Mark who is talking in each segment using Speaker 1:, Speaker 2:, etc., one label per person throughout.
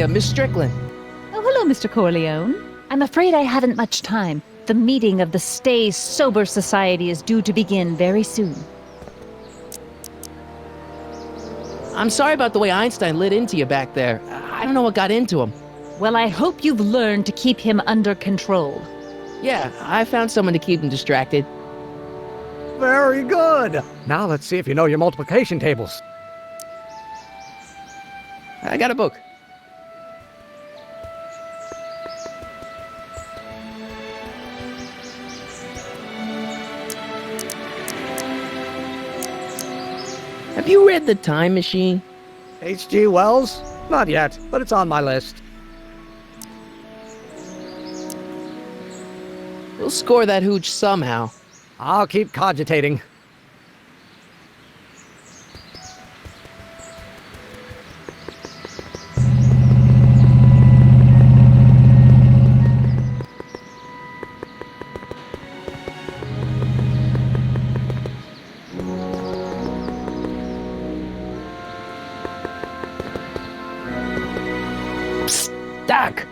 Speaker 1: Hey, Miss Strickland.
Speaker 2: Oh, hello, Mr. Corleone. I'm afraid I haven't much time. The meeting of the Stay Sober Society is due to begin very soon.
Speaker 1: I'm sorry about the way Einstein lit into you back there. I don't know what got into him.
Speaker 2: Well, I hope you've learned to keep him under control.
Speaker 1: Yeah, I found someone to keep him distracted.
Speaker 3: Very good. Now let's see if you know your multiplication tables.
Speaker 1: I got a book. Have you read The Time Machine?
Speaker 3: H.G. Wells? Not yet, but it's on my list.
Speaker 1: We'll score that hooch somehow.
Speaker 3: I'll keep cogitating.
Speaker 1: Doc!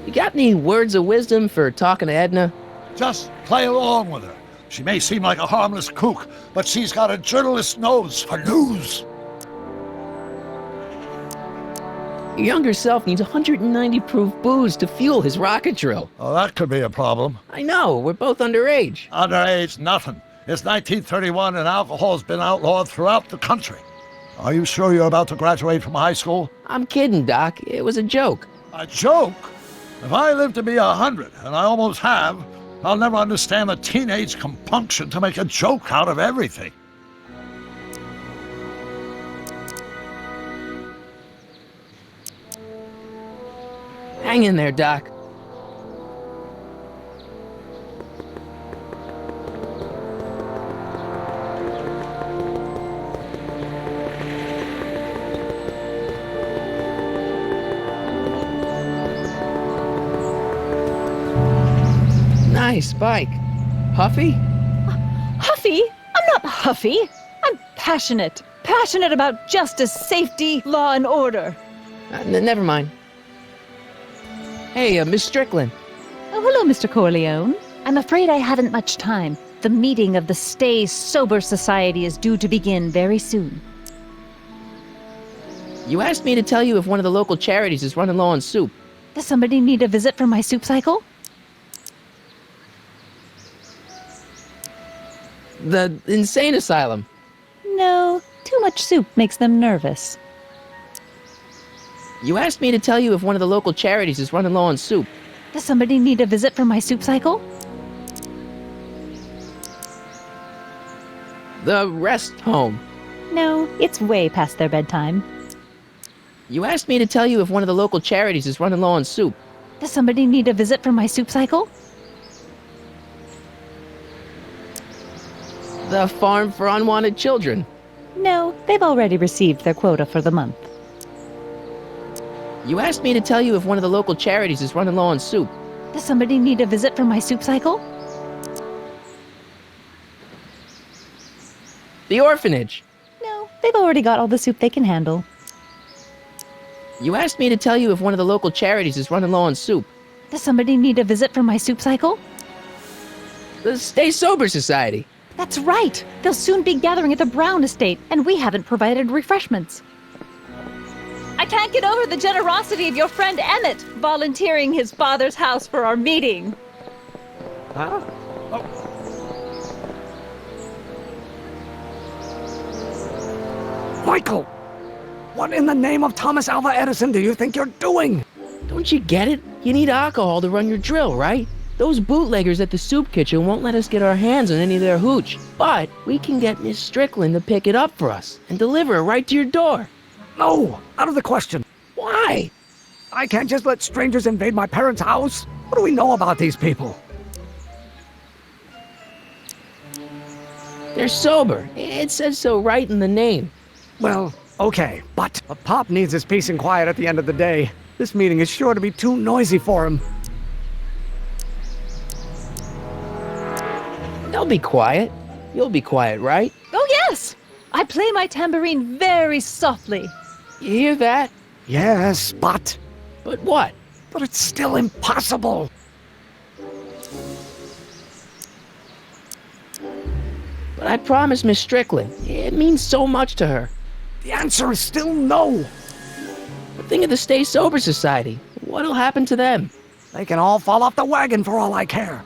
Speaker 1: You got any words of wisdom for talking to Edna?
Speaker 4: Just play along with her. She may seem like a harmless kook, but she's got a journalist's nose for news.
Speaker 1: Your younger self needs 190 proof booze to fuel his rocket drill.
Speaker 4: Oh, that could be a problem.
Speaker 1: I know, we're both underage.
Speaker 4: Underage, nothing. It's 1931 and alcohol's been outlawed throughout the country. Are you sure you're about to graduate from high school?
Speaker 1: I'm kidding, Doc. It was a joke.
Speaker 4: A joke? If I live to be 100, and I almost have, I'll never understand the teenage compunction to make a joke out of everything.
Speaker 1: Hang in there, Doc. Nice bike. Huffy?
Speaker 2: Huffy? I'm not huffy. I'm passionate. Passionate about justice, safety, law, and order.
Speaker 1: Never mind. Hey, Miss Strickland.
Speaker 2: Oh, hello, Mr. Corleone. I'm afraid I haven't much time. The meeting of the Stay Sober Society is due to begin very soon.
Speaker 1: You asked me to tell you if one of the local charities is running low on soup.
Speaker 2: Does somebody need a visit from my soup cycle?
Speaker 1: The insane asylum.
Speaker 2: No, too much soup makes them nervous.
Speaker 1: You asked me to tell you if one of the local charities is running low on soup.
Speaker 2: Does somebody need a visit from my soup cycle?
Speaker 1: The rest home.
Speaker 2: No, it's way past their bedtime.
Speaker 1: You asked me to tell you if one of the local charities is running low on soup.
Speaker 2: Does somebody need a visit from my soup cycle?
Speaker 1: The farm for unwanted children.
Speaker 2: No, they've already received their quota for the month.
Speaker 1: You asked me to tell you if one of the local charities is running low on soup.
Speaker 2: Does somebody need a visit from my soup cycle?
Speaker 1: The orphanage.
Speaker 2: No, they've already got all the soup they can handle.
Speaker 1: You asked me to tell you if one of the local charities is running low on soup.
Speaker 2: Does somebody need a visit from my soup cycle?
Speaker 1: The Stay Sober Society.
Speaker 2: That's right! They'll soon be gathering at the Brown estate, and we haven't provided refreshments. I can't get over the generosity of your friend Emmett, volunteering his father's house for our meeting.
Speaker 3: Huh? Michael! What in the name of Thomas Alva Edison do you think you're doing?
Speaker 1: Don't you get it? You need alcohol to run your drill, right? Those bootleggers at the soup kitchen won't let us get our hands on any of their hooch. But we can get Miss Strickland to pick it up for us and deliver it right to your door.
Speaker 3: No, out of the question.
Speaker 1: Why?
Speaker 3: I can't just let strangers invade my parents' house. What do we know about these people?
Speaker 1: They're sober. It says so right in the name.
Speaker 3: Well, okay, but a Pop needs his peace and quiet at the end of the day. This meeting is sure to be too noisy for him.
Speaker 1: They'll be quiet. You'll be quiet, right?
Speaker 2: Oh, yes! I play my tambourine very softly.
Speaker 1: You hear that?
Speaker 3: Yes, but
Speaker 1: But what?
Speaker 3: it's still impossible.
Speaker 1: But I promised Miss Strickland. It means so much to her.
Speaker 3: The answer is still no.
Speaker 1: But think of the Stay Sober Society. What'll happen to them?
Speaker 3: They can all fall off the wagon for all I care.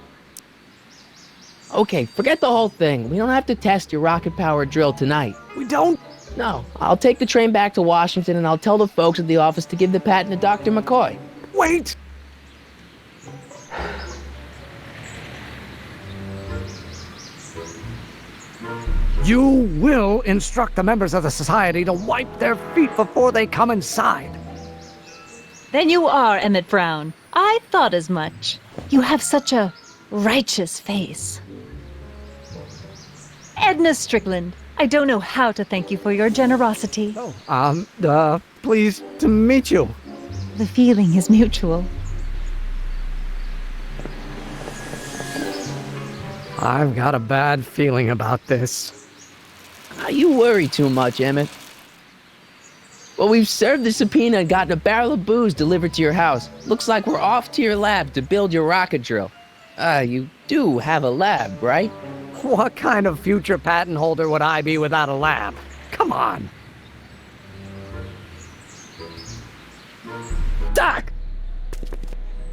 Speaker 1: Okay, forget the whole thing. We don't have to test your rocket-powered drill tonight.
Speaker 3: We don't.
Speaker 1: No, I'll take the train back to Washington and I'll tell the folks at the office to give the patent to Dr. McCoy.
Speaker 3: Wait. You will instruct the members of the society to wipe their feet before they come inside.
Speaker 2: Then you are Emmett Brown. I thought as much. You have such a righteous face. Edna Strickland, I don't know how to thank you for your generosity.
Speaker 3: Pleased to meet you.
Speaker 2: The feeling is mutual.
Speaker 3: I've got a bad feeling about this.
Speaker 1: You worry too much, Emmett. Well, we've served the subpoena and gotten a barrel of booze delivered to your house. Looks like we're off to your lab to build your rocket drill. You do have a lab, right?
Speaker 3: What kind of future patent holder would I be without a lab? Come on.
Speaker 1: Doc!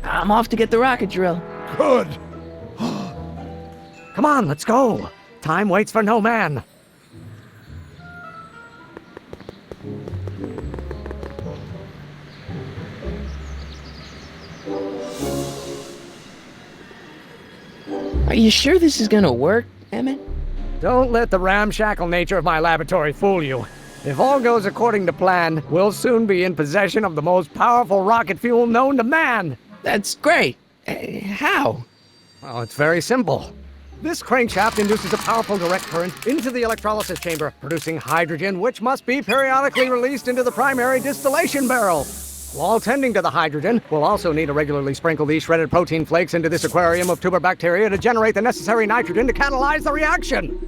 Speaker 1: I'm off to get the rocket drill.
Speaker 4: Good.
Speaker 3: Come on, let's go. Time waits for no man.
Speaker 1: Are you sure this is gonna work, Emmett?
Speaker 3: Don't let the ramshackle nature of my laboratory fool you. If all goes according to plan, we'll soon be in possession of the most powerful rocket fuel known to man.
Speaker 1: That's great. How?
Speaker 3: Well, it's very simple. This crankshaft induces a powerful direct current into the electrolysis chamber, producing hydrogen, which must be periodically released into the primary distillation barrel. While tending to the hydrogen, we'll also need to regularly sprinkle these shredded protein flakes into this aquarium of tuber bacteria to generate the necessary nitrogen to catalyze the reaction.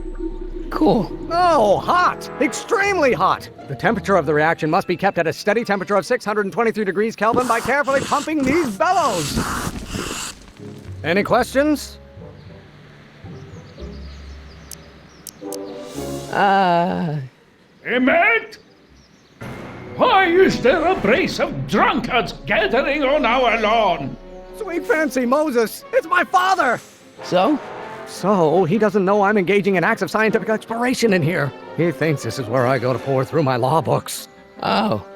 Speaker 1: Cool.
Speaker 3: Oh, hot! Extremely hot! The temperature of the reaction must be kept at a steady temperature of 623 degrees Kelvin by carefully pumping these bellows. Any questions?
Speaker 5: Emmett? Why is there a brace of drunkards gathering on our lawn?
Speaker 3: Sweet fancy Moses, it's my father!
Speaker 1: So?
Speaker 3: So, he doesn't know I'm engaging in acts of scientific exploration in here. He thinks this is where I go to pour through my law books.
Speaker 1: Oh.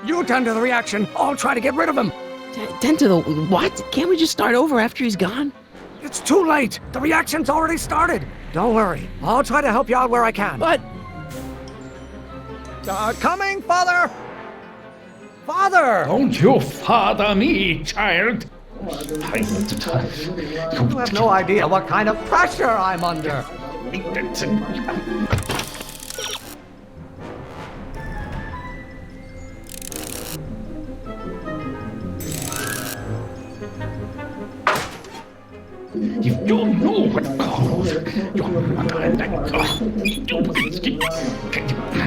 Speaker 3: You tend to the reaction, I'll try to get rid of him.
Speaker 1: Tend to the what? Can't we just start over after he's gone?
Speaker 3: It's too late. The reaction's already started. Don't worry, I'll try to help you out where I can.
Speaker 1: But
Speaker 3: Coming, father! Father!
Speaker 5: Don't you father me, child.
Speaker 3: You have no idea what kind of pressure I'm under.
Speaker 5: You don't know what calls your mother and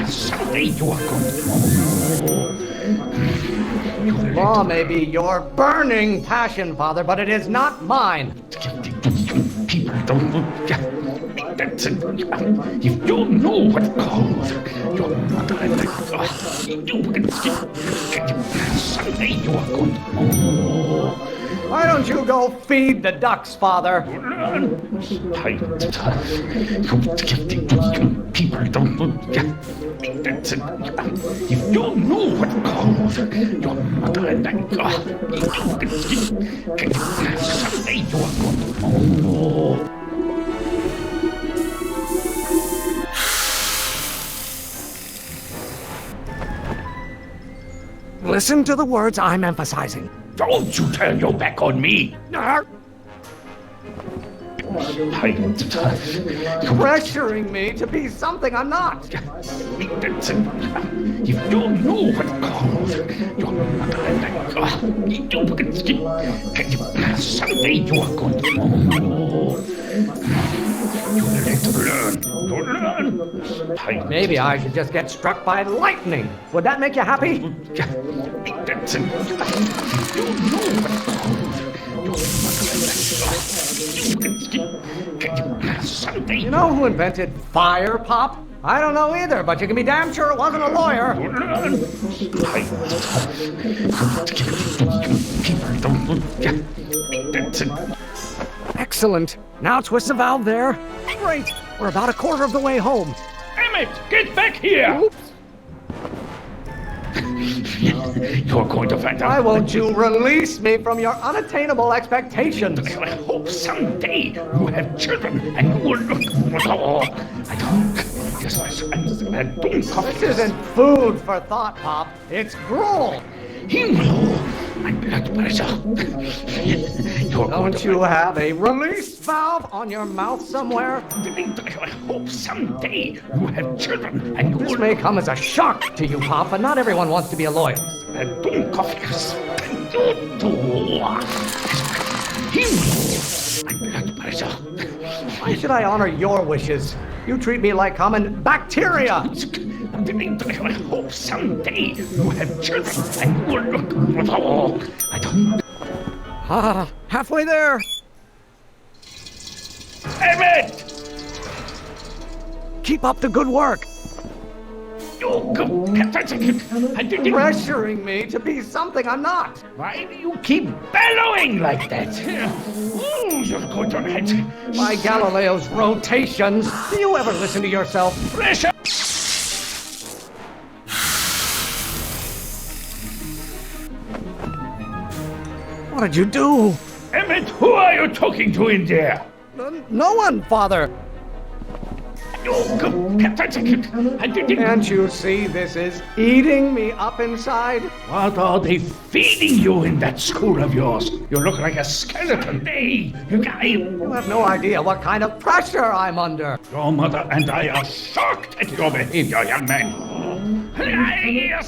Speaker 5: someday you are going.
Speaker 3: Law may be your burning passion, father, but it is not mine.
Speaker 5: People don't. You don't know what calls your mother and someday you are going.
Speaker 3: Why don't you go feed the ducks, father?
Speaker 5: People don't. You don't know what calls your mother and someday you are going.
Speaker 3: Listen to the words I'm emphasizing.
Speaker 5: Don't you turn your back on me!
Speaker 3: Pressuring me to be something I'm not.
Speaker 5: You don't know what calls your mother and someday you are going. You need to learn. To learn.
Speaker 3: Maybe I should just get struck by lightning. Would that make you happy?
Speaker 5: Someday.
Speaker 3: You know who invented fire, Pop? I don't know either, but you can be damn sure it wasn't a lawyer. Excellent. Now twist the valve there. Great. We're about a quarter of the way home.
Speaker 5: Emmett, get back here!
Speaker 3: Oops.
Speaker 5: You're going to find out.
Speaker 3: Why won't you release me from your unattainable expectations?
Speaker 5: I hope someday you have children and you will look. Oh, I don't. Yes, I don't.
Speaker 3: This isn't food for thought, Pop. It's gruel.
Speaker 5: My blood pressure. You're going
Speaker 3: Don't you have a release valve on your mouth somewhere?
Speaker 5: I hope someday you have children and you
Speaker 3: This
Speaker 5: will
Speaker 3: may come as a shock to you, Pop, but not everyone wants to be a lawyer.
Speaker 5: don't cough. My blood pressure.
Speaker 3: Why should I honor your wishes? You treat me like common bacteria.
Speaker 5: I hope someday you have children and you will look. Oh, I don't.
Speaker 3: Ah, halfway there.
Speaker 5: Emmett!
Speaker 3: Keep up the good work. Pressuring me to be something I'm not.
Speaker 5: Why do you keep bellowing like that? Ooh, you're going to head.
Speaker 3: By Galileo's rotations, do you ever listen to yourself?
Speaker 5: Pressure!
Speaker 3: What did you do?
Speaker 5: Emmett, who are you talking to in there?
Speaker 3: No one, Father. Can't you see this is eating me up inside?
Speaker 5: What are they feeding you in that school of yours? You look like a skeleton. Hey,
Speaker 3: You have no idea what kind of pressure I'm under.
Speaker 5: your mother and I are shocked at your behavior, young man.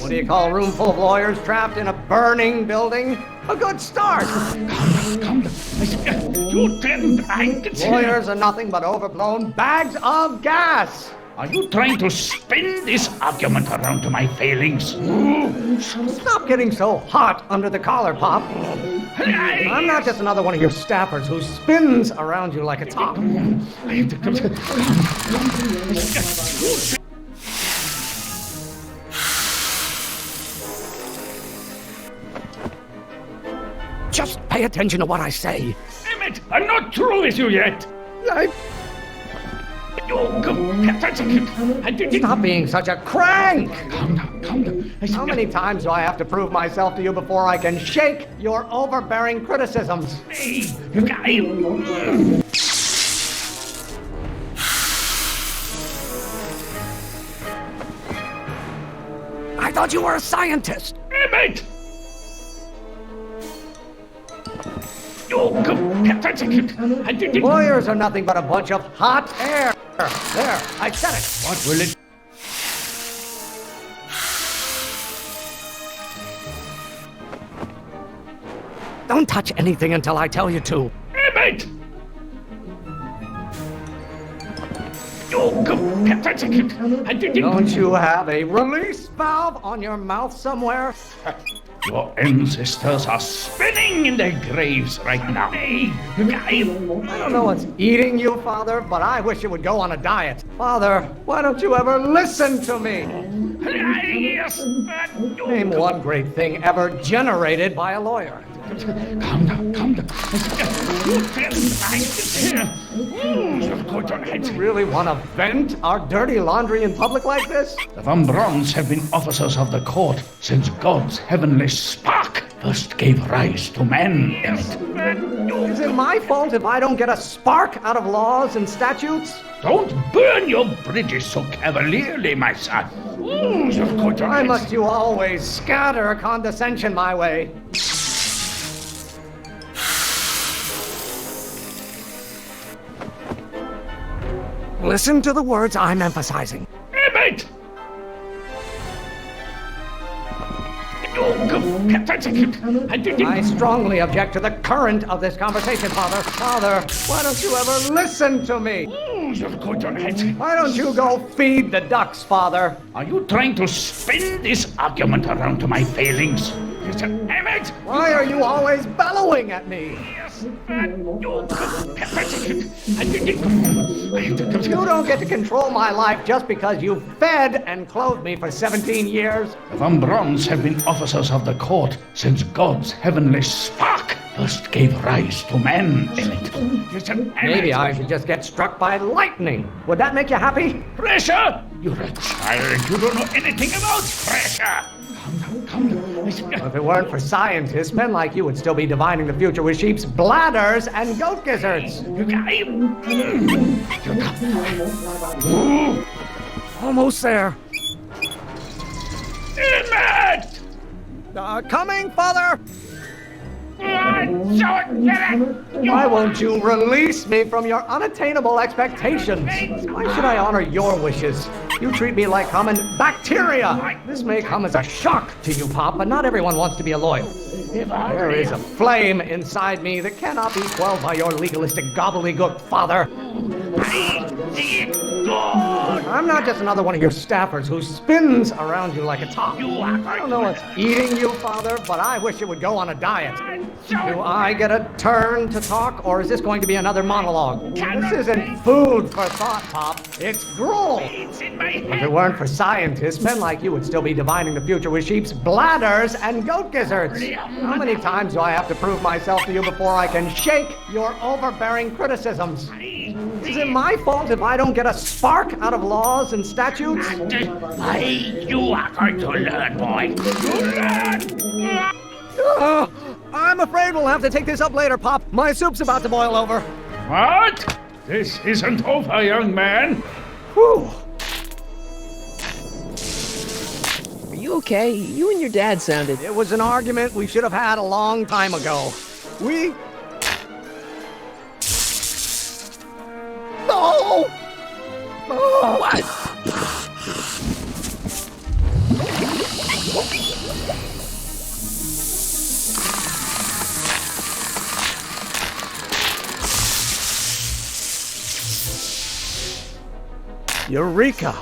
Speaker 3: What do you call a room full of lawyers trapped in a burning building? A good start.
Speaker 5: Come down. You didn't.
Speaker 3: Lawyers are nothing but overblown bags of gas.
Speaker 5: Are you trying to spin this argument around to my failings?
Speaker 3: Stop getting so hot under the collar, Pop. I'm not just another one of your staffers who spins around you like a top. Just pay attention to what I say.
Speaker 5: Emmett, I'm not through with you yet.
Speaker 3: Stop being such a crank!
Speaker 5: Calm down.
Speaker 3: How many times do I have to prove myself to you before I can shake your overbearing criticisms?
Speaker 5: Hey,
Speaker 3: I thought you were a scientist.
Speaker 5: Emmett!
Speaker 3: Lawyers are nothing but a bunch of hot air. There, I said it.
Speaker 5: What will it?
Speaker 3: Don't touch anything until I tell you to.
Speaker 5: Emmett!
Speaker 3: Don't you have a release valve on your mouth somewhere?
Speaker 5: Your ancestors are spinning in their graves right now. Hey,
Speaker 3: I don't know what's eating you, Father, but I wish you would go on a diet. Father, why don't you ever listen to me? Name one great thing ever generated by a lawyer.
Speaker 5: Calm down.
Speaker 3: You really want to vent our dirty laundry in public like this?
Speaker 5: The Van Brauns have been officers of the court since God's heavenly spark first gave rise to man.
Speaker 3: Is it my fault if I don't get a spark out of laws and statutes?
Speaker 5: Don't burn your bridges so cavalierly, my son.
Speaker 3: Why must you always scatter condescension my way? Listen to the words I'm emphasizing.
Speaker 5: Emmett!
Speaker 3: I strongly object to the current of this conversation, Father. Father, why don't you ever listen to me? Why don't you go feed the ducks, Father?
Speaker 5: Are you trying to spin this argument around to my failings? Emmett!
Speaker 3: Why are you always bellowing at me? You don't get to control my life just because you fed and clothed me for 17 years.
Speaker 5: The Von Brauns have been officers of the court since God's heavenly spark first gave rise to man, Emmett.
Speaker 3: Maybe I should just get struck by lightning. Would that make you happy?
Speaker 5: Pressure! You're a child. You don't know anything about pressure. Come now.
Speaker 3: If it weren't for scientists, men like you would still be divining the future with sheep's bladders and goat gizzards. Almost there.
Speaker 5: Emmett!
Speaker 3: Coming, Father!
Speaker 5: Why
Speaker 3: Why won't you release me from your unattainable expectations? Why should I honor your wishes? You treat me like common bacteria. This may come as a shock to you, Pop, but not everyone wants to be a lawyer. There is a flame inside me that cannot be quelled by your legalistic gobbledygook, Father. I'm not just another one of your staffers who spins around you like a top. I don't know what's eating you, Father, but I wish it would go on a diet. Do I get a turn to talk, or is this going to be another monologue? This isn't food for thought, Pop. It's gruel. If it weren't for scientists, men like you would still be divining the future with sheep's bladders and goat gizzards. How many times do I have to prove myself to you before I can shake your overbearing criticisms? Is it my fault if I don't get a spark out of laws and statutes?
Speaker 5: You are going to learn, boy. You learn.
Speaker 3: I'm afraid we'll have to take this up later, Pop. My soup's about to boil over.
Speaker 5: What? This isn't over, young man.
Speaker 3: Whew.
Speaker 1: Are you okay? You and your dad sounded...
Speaker 3: It was an argument we should have had a long time ago. We... No! Oh.
Speaker 1: What?
Speaker 3: Eureka!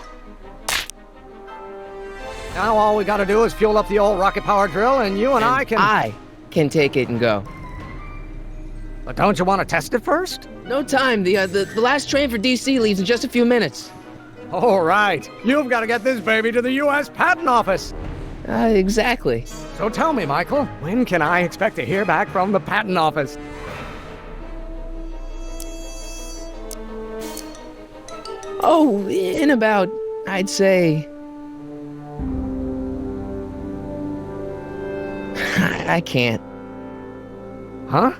Speaker 3: Now all we gotta do is fuel up the old rocket power drill and you and I can...
Speaker 1: I can take it and go.
Speaker 3: But don't you want to test it first?
Speaker 1: No time. The last train for DC leaves in just a few minutes.
Speaker 3: All right. You've got to get this baby to the U.S. Patent Office.
Speaker 1: Exactly.
Speaker 3: So tell me, Michael, when can I expect to hear back from the Patent Office?
Speaker 1: Oh, in about, I'd say... I can't.
Speaker 3: Huh?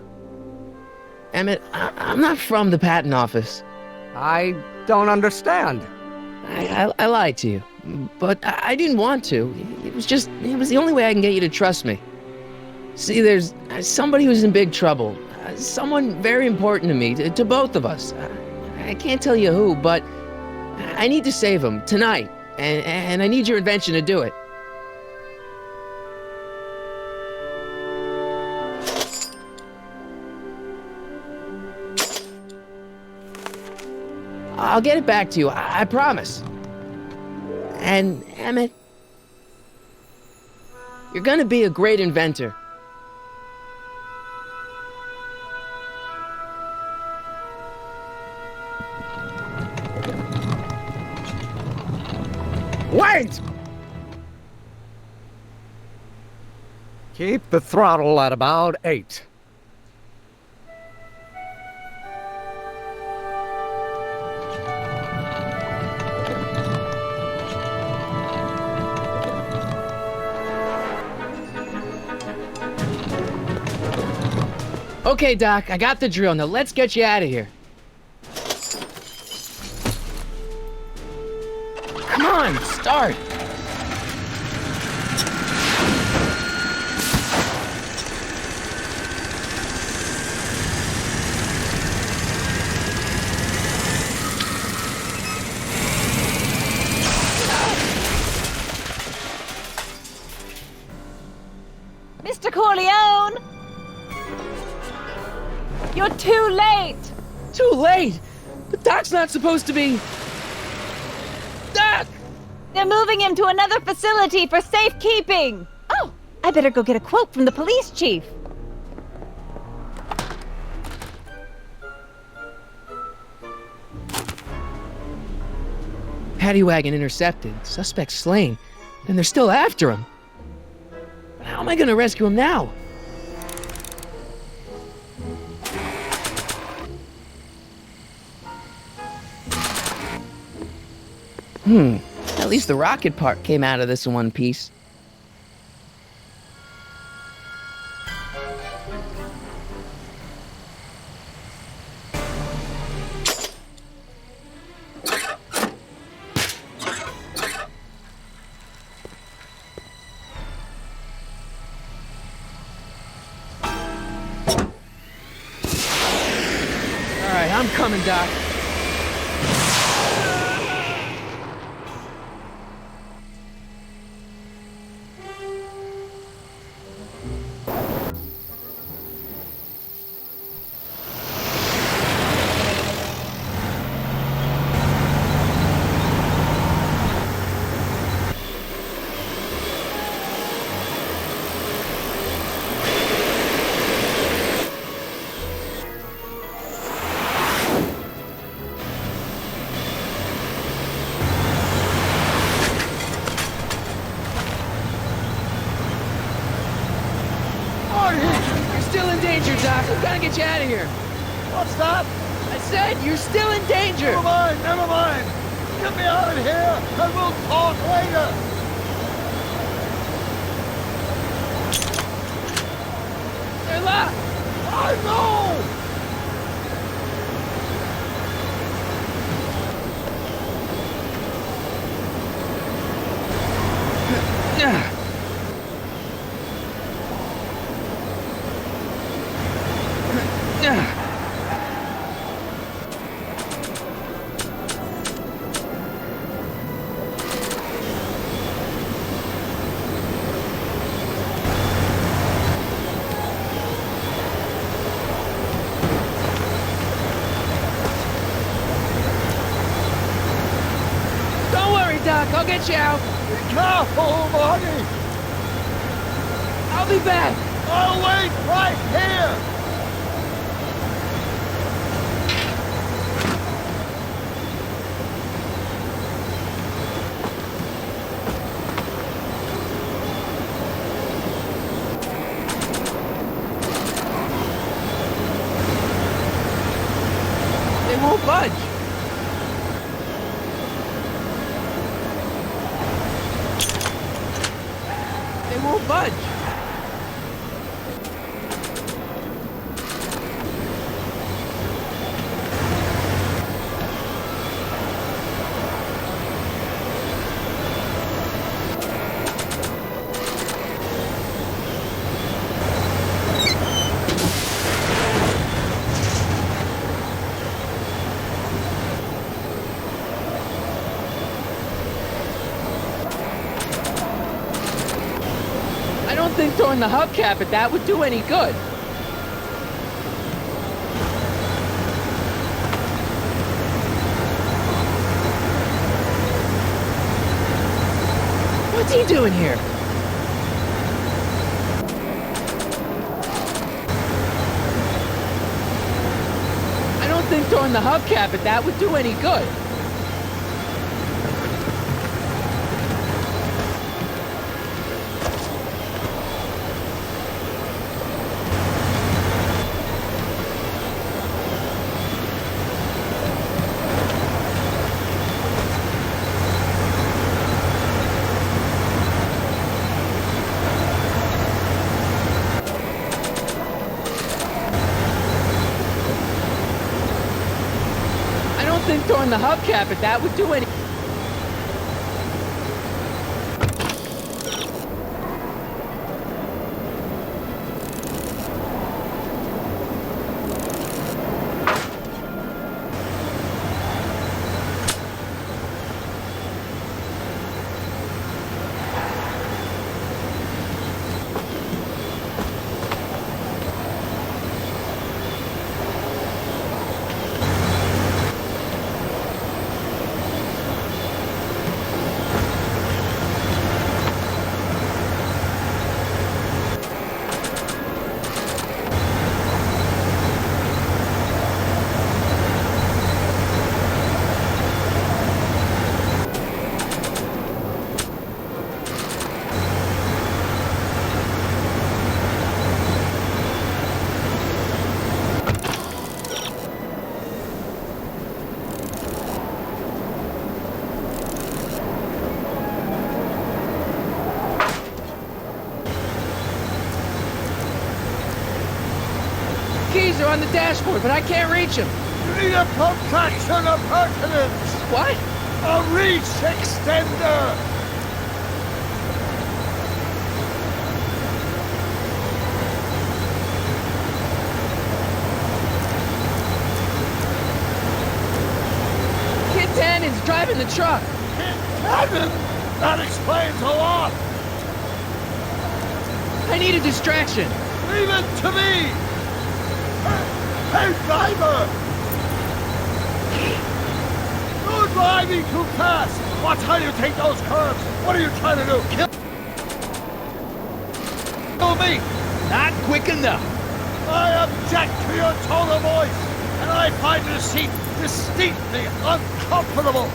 Speaker 1: Emmett, I'm not from the patent office.
Speaker 3: I don't understand.
Speaker 1: I lied to you, but I didn't want to. It was the only way I can get you to trust me. See, there's somebody who's in big trouble. Someone very important to me, to both of us. I can't tell you who, but I need to save him tonight, and I need your invention to do it. I'll get it back to you, I promise. And, Emmett, you're gonna be a great inventor.
Speaker 3: Wait! Keep the throttle at about 8.
Speaker 1: Okay, Doc, I got the drill. Now let's get you out of here. Come on, start.
Speaker 2: Mr. Corleone! You're too late!
Speaker 1: Too late! But Doc's not supposed to be... Doc!
Speaker 2: They're moving him to another facility for safekeeping! Oh, I better go get a quote from the police chief.
Speaker 1: Paddy wagon intercepted, suspect slain, and they're still after him. But how am I gonna rescue him now? At least the rocket part came out of this in one piece. Alright, I'm coming, Doc. You're still in danger, Doc. I'm gonna get you out of here.
Speaker 4: What's that?
Speaker 1: I said you're still in danger.
Speaker 4: Never mind, never mind. Get me out of here, and we'll talk later.
Speaker 1: They're locked.
Speaker 4: I know!
Speaker 1: Don't worry, Doc. I'll get you out.
Speaker 4: Be careful, buddy!
Speaker 1: I'll be back.
Speaker 4: I'll wait right here!
Speaker 1: They won't budge. They won't budge. I don't think throwing the hubcap at that would do any good. What's he doing here? I don't think throwing the hubcap at that would do any good. I don't think throwing the hubcap at that would do any... keys are on the dashboard, but I can't reach them.
Speaker 4: You need a protraction appurtenance!
Speaker 1: What?
Speaker 4: A reach extender!
Speaker 1: Kid Tannen's driving the truck.
Speaker 4: Cannon! That explains a lot!
Speaker 1: I need a distraction.
Speaker 4: Leave it to me! Hey, driver! You're driving too fast! Watch how you take those curves! What are you trying to do? Kill me!
Speaker 1: Not quick enough.
Speaker 4: I object to your tone of voice, and I find this seat distinctly uncomfortable.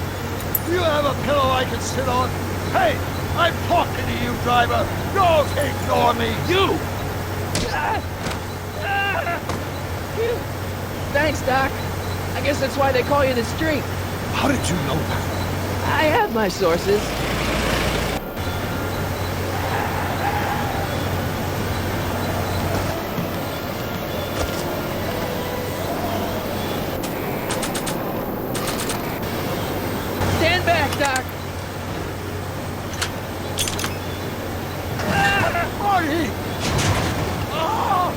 Speaker 4: Do you have a pillow I can sit on? Hey, I'm talking to you, driver. Don't ignore me.
Speaker 1: You! Thanks, Doc. I guess that's why they call you the Streak.
Speaker 4: How did you know that?
Speaker 1: I have my sources. Stand back, Doc.
Speaker 4: Marty! Oh!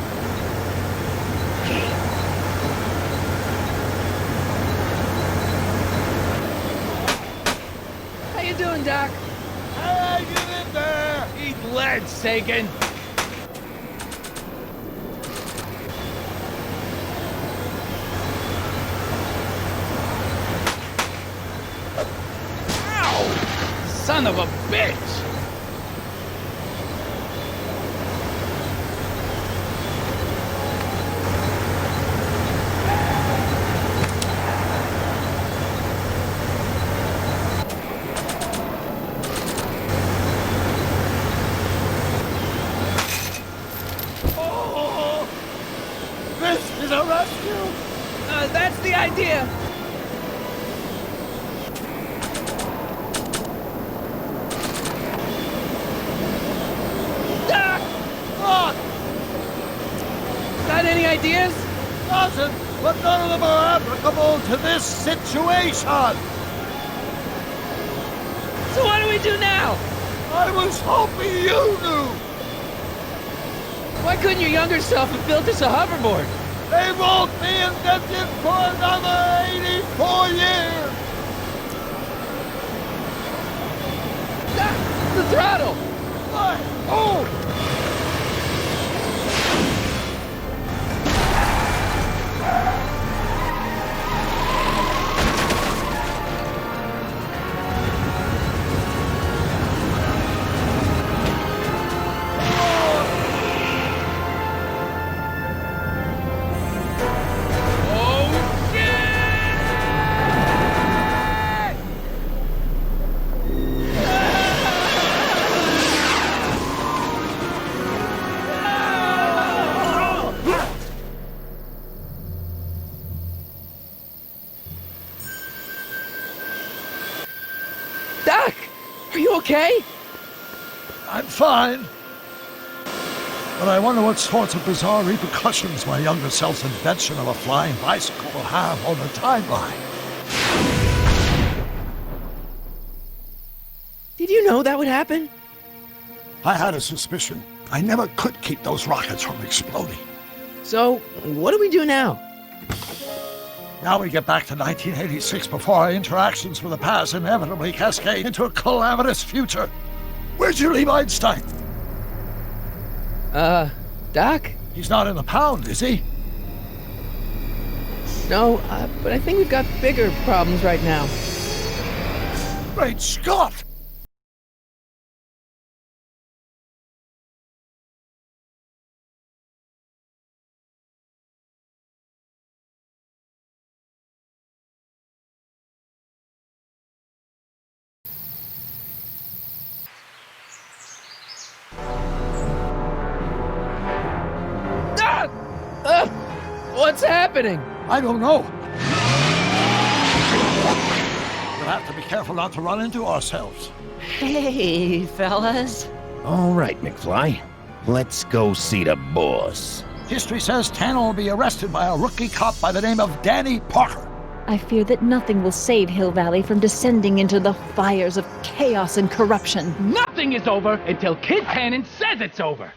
Speaker 1: How you doing, Doc?
Speaker 4: Hey, get in there!
Speaker 1: Eat lead, Sagan. Ow! Son of a bitch!
Speaker 4: Oh! This is a rescue!
Speaker 1: That's the idea. Doc!
Speaker 4: What?
Speaker 1: Got any ideas?
Speaker 4: Doesn't, but none of them are applicable to this situation!
Speaker 1: So what do we do now?
Speaker 4: I was hoping you knew!
Speaker 1: Why couldn't your younger self have built us a hoverboard?
Speaker 4: They won't be invented for another 84 years!
Speaker 1: Ah, the throttle!
Speaker 4: What? Oh!
Speaker 1: Oh, shit! Doc, are you okay?
Speaker 4: I'm fine. But I wonder what sorts of bizarre repercussions my younger self's invention of a flying bicycle will have on the timeline.
Speaker 1: Did you know that would happen?
Speaker 4: I had a suspicion. I never could keep those rockets from exploding.
Speaker 1: So, what do we do now?
Speaker 4: Now we get back to 1986 before our interactions with the past inevitably cascade into a calamitous future. Where'd you leave Einstein?
Speaker 1: Doc?
Speaker 4: He's not in the pound, is he?
Speaker 1: No, but I think we've got bigger problems right now.
Speaker 4: Great Scott!
Speaker 1: What's happening?
Speaker 4: I don't know. We'll have to be careful not to run into ourselves.
Speaker 2: Hey, fellas.
Speaker 6: All right, McFly. Let's go see the boss.
Speaker 4: History says Tanner will be arrested by a rookie cop by the name of Danny Parker.
Speaker 2: I fear that nothing will save Hill Valley from descending into the fires of chaos and corruption.
Speaker 6: Nothing is over until Kid Tannen says it's over.